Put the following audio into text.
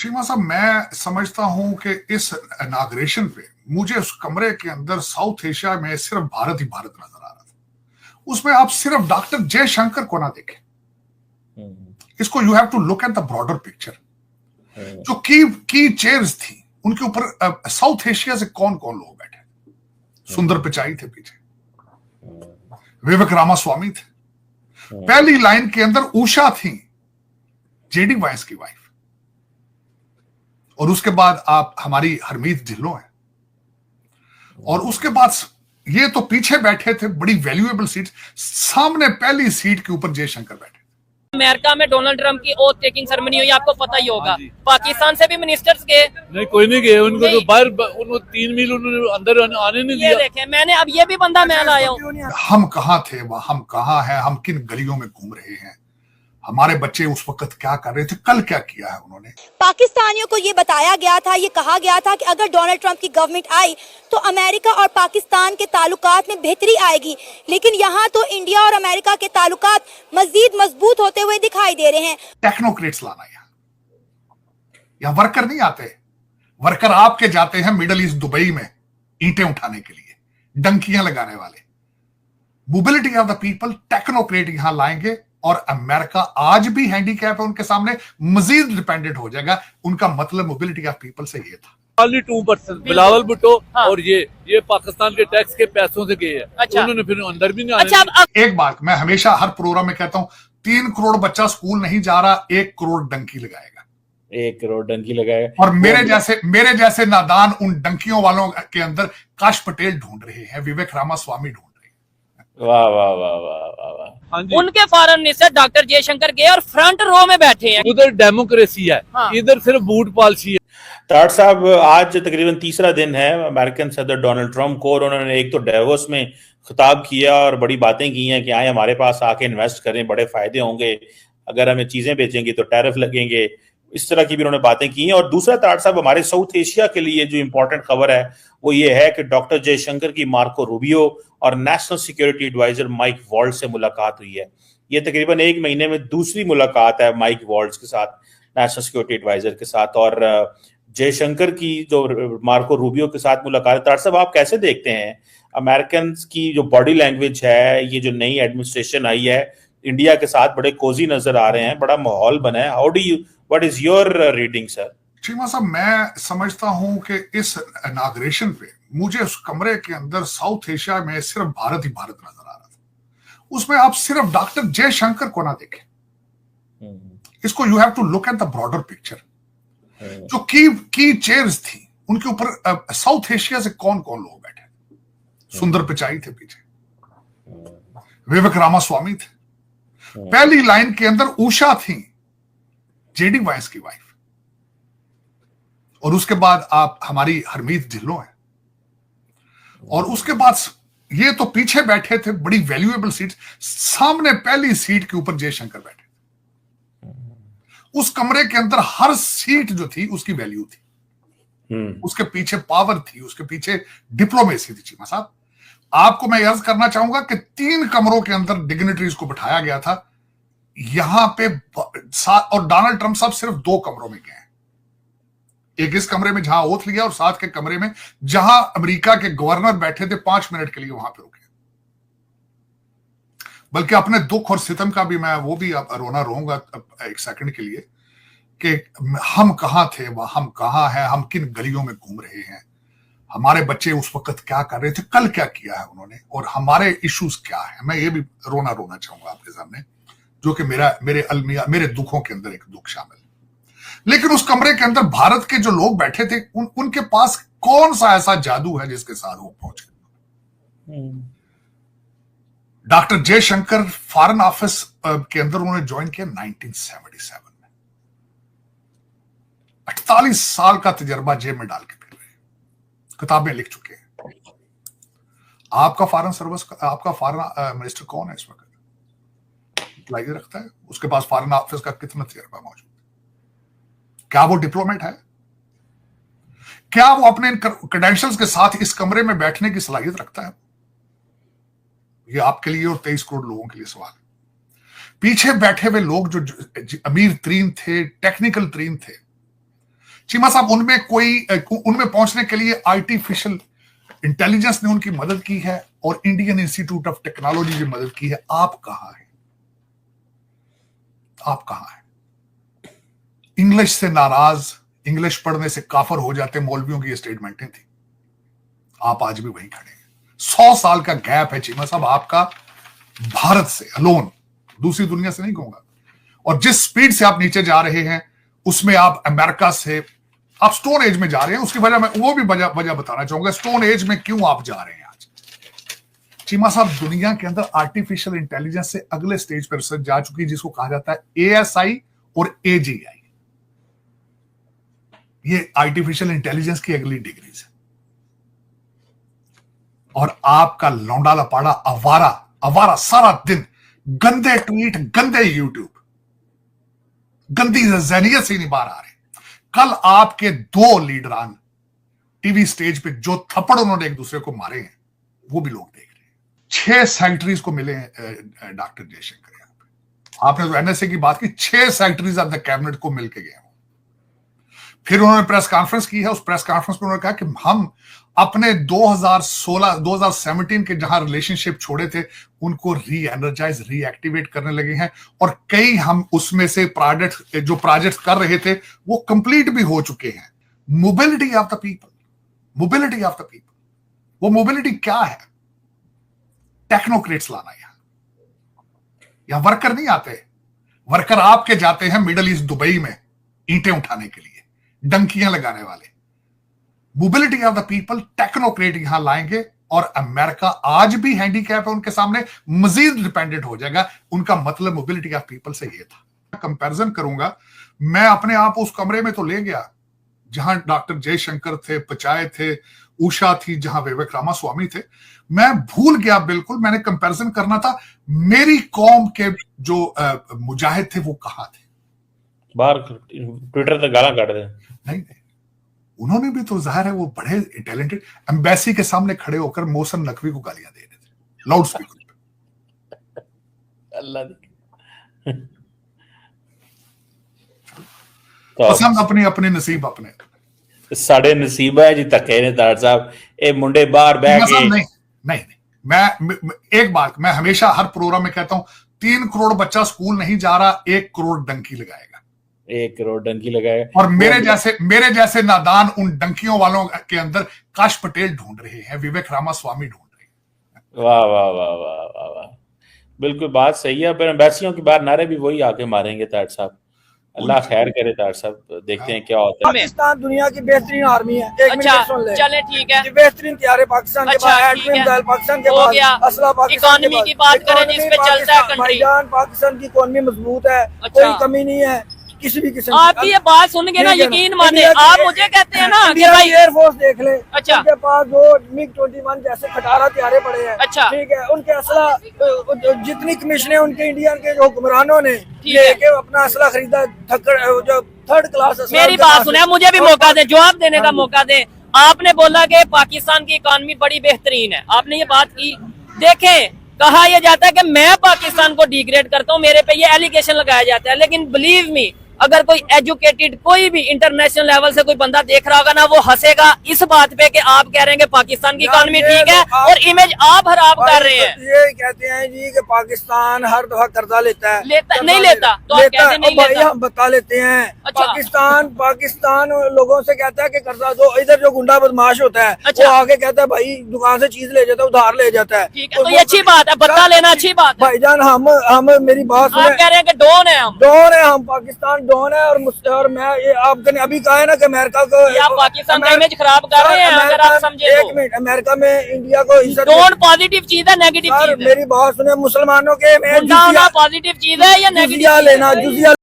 चीमा साहब, मैं समझता हूं कि इस इनाग्रेशन पे मुझे उस कमरे के अंदर साउथ एशिया में सिर्फ भारत ही भारत नजर आ रहा था। उसमें आप सिर्फ डॉक्टर जयशंकर को ना देखें, इसको you have to look at the broader picture. जो की चेयर्स थी उनके ऊपर साउथ एशिया से कौन कौन लोग बैठे। सुंदर पिचाई थे पीछे, विवेक रामास्वामी थे, पहली लाइन के अंदर उषा थी, जेडी वाइस की वाइफ, और उसके बाद आप हमारी हरमीत ढिल्लों हैं, और उसके बाद ये तो पीछे बैठे थे बड़ी वैल्यूएबल सीट, सामने पहली सीट के ऊपर जयशंकर बैठे। अमेरिका में डोनाल्ड ट्रंप की ओथ टेकिंग सेरेमनी हुई, आपको पता ही होगा। पाकिस्तान से भी मिनिस्टर्स गए? नहीं, कोई नहीं गए। उनको तो बाहर, उनको 3 मील उन्होंने अंदर आने नहीं दिया। ये देखें, मैंने अब ये भी बंदा मैं लाया हूँ। हम कहाँ थे, हम कहाँ हैं, हम किन गलियों में घूम रहे हैं, हमारे बच्चे उस वक्त क्या कर रहे थे, कल क्या किया है उन्होंने। पाकिस्तानियों को ये बताया गया था, ये कहा गया था कि अगर डोनाल्ड ट्रंप की गवर्नमेंट आई तो अमेरिका और पाकिस्तान के ताल्लुकात में बेहतरी आएगी, लेकिन यहाँ तो इंडिया और अमेरिका के ताल्लुकात मजीद मजबूत होते हुए दिखाई दे रहे हैं। टेक्नोक्रेट्स लाना यहाँ वर्कर नहीं आते, वर्कर आपके जाते हैं मिडल ईस्ट दुबई में ईंटें उठाने के लिए, डंकियां लगाने वाले। Mobility of the people, technocrat यहां लाएंगे और अमेरिका आज भी हैंडीकैप है उनके सामने, मजीद डिपेंडेंट हो जाएगा। उनका मतलब मोबिलिटी ऑफ पीपल से ये था। खाली 2% बिलावल भुट्टो और ये पाकिस्तान के टैक्स के पैसों से गए हैं। अच्छा। उन्होंने फिर अंदर भी नहीं आने अच्छा, एक बात मैं हमेशा हर प्रोग्राम में कहता हूं, 3 करोड़ बच्चा स्कूल नहीं जा रहा, 1 करोड़ डंकी लगाएगा। 1 करोड़ डंकी लगाए। और मेरे जैसे नादान उन डंकियों वालों के अंदर काश पटेल ढूंढ रहे हैं, विवेक रामास्वामी ढूंढ रहे हैं। वाह वाह वाह वाह वाह वाह। हाँ जी। उनके फॉरेन मिनिस्टर डॉक्टर जयशंकर गए और फ्रंट रो में बैठे हैं। उधर डेमोक्रेसी है, हाँ। इधर सिर्फ बूट पॉलिसी है। ताड़ साहब, आज तकरीबन तीसरा दिन है अमेरिकन सदर डोनाल्ड ट्रंप को, और उन्होंने एक तो डेवोस में खिताब किया और बड़ी बातें की हैं कि आए हमारे पास आके इन्वेस्ट करें, बड़े फायदे होंगे, अगर हमें चीजें बेचेंगे तो टैरिफ लगेंगे, इस तरह की भी उन्होंने बातें की हैं। और दूसरा ताड़ साहब, हमारे साउथ एशिया के लिए जो इंपॉर्टेंट खबर है वो ये है कि डॉक्टर जयशंकर की मार्को रूबियो और national security adviser Mike Waltz से मुलाकात हुई है। ये तकरीबन 1 महीने में दूसरी मुलाकात है माइक वॉल्ट्ज के साथ, नेशनल सिक्योरिटी एडवाइजर के साथ, और जयशंकर की जो मार्को रूबियो के साथ मुलाकात है। ताड़ साहब, आप कैसे देखते हैं अमेरिकन की जो बॉडी लैंग्वेज है, ये जो नई एडमिनिस्ट्रेशन आई है, इंडिया के साथ बड़े कोजी नजर आ रहे हैं, बड़ा माहौल बना है। What is your reading sir? Cheema साहब, मैं समझता हूं कि इस इनाग्रेशन पे मुझे उस कमरे के अंदर साउथ एशिया में सिर्फ भारत ही भारत नजर आ रहा था। उसमें आप सिर्फ डॉक्टर जयशंकर को ना देखें, इसको you have to look at the broader picture. जो की चेयर्स थी उनके ऊपर साउथ एशिया से कौन कौन लोग बैठे। सुंदर पिचाई थे पीछे, विवेक रामास्वामी थे, पहली लाइन के अंदर उषा थी, जेडी वाइस की वाइफ, और उसके बाद आप हमारी हरमीत ढिल्लों हैं, और उसके बाद ये तो पीछे बैठे थे बड़ी वैल्यूएबल सीट, सामने पहली सीट के ऊपर जयशंकर बैठे। उस कमरे के अंदर हर सीट जो थी उसकी वैल्यू थी, उसके पीछे पावर थी, उसके पीछे डिप्लोमेसी थी। चीमा साहब, आपको मैं अर्ज करना चाहूंगा कि 3 कमरों के अंदर डिग्निटरीज को बिठाया गया था यहां पे, और डोनाल्ड ट्रंप साहब सिर्फ 2 कमरों में गए, एक इस कमरे में जहां ओथ लिया, और साथ के कमरे में जहां अमेरिका के गवर्नर बैठे थे 5 मिनट के लिए वहां पे रुके। बल्कि अपने दुख और सितम का भी मैं वो भी रोना रोऊंगा 1 सेकंड के लिए कि हम कहां थे, हम कहां हैं, हम किन गलियों में घूम रहे हैं, हमारे बच्चे उस वक्त क्या कर रहे थे, कल क्या किया है उन्होंने, और हमारे इश्यूज क्या है। मैं ये भी रोना चाहूंगा आपके सामने, जो कि मेरे दुखों के अंदर एक दुख शामिल। लेकिन उस कमरे के अंदर भारत के जो लोग बैठे थे उनके पास कौन सा ऐसा जादू है जिसके साथ वो पहुंचे। डॉक्टर जयशंकर फॉरेन ऑफिस के अंदर उन्होंने ज्वाइन किया 1977 में। 48 साल का तजर्बा जेब में डाल के फिर रहे, किताबें लिख चुके हैं। आपका फॉरेन मिनिस्टर कौन है इस वक्त, लाइए रखता है, उसके पास फॉरेन ऑफिस का कितना तजर्बा मौजूद है? क्या वो डिप्लोमेट है? क्या वो अपने क्रेडेंशियल्स के साथ इस कमरे में बैठने की सलाहियत रखता है? ये आपके लिए और 23 करोड़ लोगों के लिए सवाल है। पीछे बैठे हुए लोग जो अमीर तरीन थे, टेक्निकल तरीन थे, चीमा साहब, उनमें पहुंचने के लिए आर्टिफिशियल इंटेलिजेंस ने उनकी मदद की है और इंडियन इंस्टीट्यूट ऑफ टेक्नोलॉजी की मदद की है। आप कहां हैं? आप कहां हैं? इंग्लिश से नाराज, इंग्लिश पढ़ने से काफर हो जाते मौलवियों की ये स्टेटमेंटें थी। आप आज भी वहीं खड़े हैं। 100 साल का गैप है चीमा साहब आपका भारत से, अलोन, दूसरी दुनिया से नहीं कहूंगा। और जिस स्पीड से आप नीचे जा रहे हैं उसमें आप अमेरिका से, आप स्टोन एज में जा रहे हैं। उसकी वजह मैं वो भी वजह बताना चाहूंगा, स्टोन एज में क्यों आप जा रहे हैं आज। चीमा साहब, दुनिया के अंदर आर्टिफिशियल इंटेलिजेंस से अगले स्टेज पर रिसर्च जा चुकी है जिसको कहा जाता है ASI और AGI। ये आर्टिफिशियल इंटेलिजेंस की अगली डिग्रीज है। और आपका लौंडा लपाड़ा आवारा सारा दिन गंदे ट्वीट, गंदे यूट्यूब, गंदी जहनियत से नहीं बाहर आ रहे। कल आपके 2 लीडरान टीवी स्टेज पे जो थप्पड़ उन्होंने एक दूसरे को मारे हैं वो भी लोग देख रहे हैं। 6 सेक्रेटरीज को मिले हैं डॉक्टर जयशंकर। यहां पे आपने तो NSA की बात की, 6 सेक्रेटरीज ऑफ द कैबिनेट को मिलकर गए। फिर उन्होंने प्रेस कॉन्फ्रेंस की है। उस प्रेस कॉन्फ्रेंस में उन्होंने कहा कि हम अपने 2017 के जहां रिलेशनशिप छोड़े थे उनको रीएक्टिवेट करने लगे हैं और कई हम उसमें से प्रोजेक्ट कर रहे थे वो कंप्लीट भी हो चुके हैं। Mobility of the people, mobility of the people, वो मोबिलिटी क्या है? टेक्नोक्रेट्स लाना। यहां वर्कर नहीं आते, वर्कर आपके जाते हैं मिडल ईस्ट, दुबई में ईंटें उठाने के लिए, डंकियां लगाने वाले। Mobility of the people, technocrat यहां लाएंगे और अमेरिका आज भी हैंडीकैप है उनके सामने, मजीद डिपेंडेंट हो जाएगा। उनका मतलब मोबिलिटी ऑफ पीपल से ये था। कंपैरिजन करूंगा, मैं अपने आप उस कमरे में तो ले गया जहां डॉक्टर जयशंकर थे, पचाए थे, उषा थी, जहां विवेक रामास्वामी थे। मैं भूल गया बिल्कुल, मैंने कंपैरिजन करना था मेरी कौम के जो मुजाहिद थे वो कहां थे। बाहर ट्विटर पे गाला काट दे। नहीं, उन्होंने भी तो जाहिर है वो बड़े टैलेंटेड, एम्बेसी के सामने खड़े होकर मोहसिन नकवी को गालियां दे रहे थे लाउड स्पीकर पे। अल्लाह पसंद अपनी अपने नसीब अपने। साढ़े नसीब है जी धक्के ने तार साहब, ए मुंडे बाहर बैठ के। नहीं, मैं एक बात मैं हमेशा हर प्रोग्राम में कहता हूं, 3 करोड़ बच्चा स्कूल नहीं जा रहा, 1 करोड़ डंकी लगाएगा। 1 करोड़ डंकी लगाएगा। और मेरे जैसे नादान उन डंकियों वालों के अंदर काश पटेल ढूंढ रहे हैं, विवेक रामास्वामी ढूंढ रहे हैं। वाह वाह वाह वाह वाह वाह, बिल्कुल बात सही है। पर एम्बेसियों के बाहर नारे भी वही आके मारेंगे तार साहब। अल्लाह खैर करे तार साहब, देखते हैं क्या होता है। पाकिस्तान दुनिया की बेहतरीन आर्मी है। अच्छा, चले ठीक है। बेहतरीन तैयारे पाकिस्तान के पास, पाकिस्तान के पास असला, पाकिस्तान इकोनॉमी की बात करें जिसपे चलता है कंट्री। पाकिस्तान की इकोनॉमी मजबूत है, कोई कमी नहीं है किसी भी किस्म। आप ये बात सुन के ना यकीन माने, आप मुझे कहते हैं ना कि भाई एयरफोर्स देख ले। अच्छा, उनके पास 2 MiG-21 जैसे खटारा तैयारे पड़े हैं। अच्छा, ठीक है। उनके असला जितनी कमीशनें उनके इंडियन के जो हुक्मरानों ने लेके अपना असला खरीदा, जो 3rd क्लास। मेरी बात सुने, मुझे भी मौका दे, जवाब देने का मौका दे। आपने बोला कि पाकिस्तान की इकोनॉमी बड़ी बेहतरीन है, आपने ये बात की। देखें, कहा यह जाता है कि मैं पाकिस्तान को डिग्रेड करता हूँ, मेरे पे ये एलिगेशन लगाया जाता है। लेकिन बिलीव मी, अगर कोई एजुकेटेड कोई भी इंटरनेशनल लेवल से कोई बंदा देख रहा होगा ना, वो हंसेगा इस बात पे कि आप कह रहे हैं कि पाकिस्तान की इकोनॉमी ठीक है और इमेज आप खराब कर रहे हैं। ये कहते हैं जी कि पाकिस्तान हर दफा कर्जा लेता है। नहीं लेता तो आप कहते नहीं लेता। हम बता लेते हैं। अच्छा। पाकिस्तान लोगों से कहता है कि कर्जा दो। इधर जो गुंडा बदमाश होता है वो आके कहता है भाई दुकान से चीज ले जाता है, उधार ले जाता है। ठीक है, तो ये अच्छी बात है, बदला लेना अच्छी बात है। भाईजान हम मेरी बात सुने, आप कह रहे हैं कि डॉन है हम पाकिस्तान डॉन है। और मैं ये आपने अभी कहा है ना कि अमेरिका को आप पाकिस्तान का इमेज खराब कर रहे हैं। अगर आप समझे तो 1 मिनट, अमेरिका में इंडिया को डॉन पॉजिटिव चीज है, नेगेटिव चीज है। मेरी बात सुने, मुसलमानों के पॉजिटिव चीज है या नेगेटिव लेना जुजिया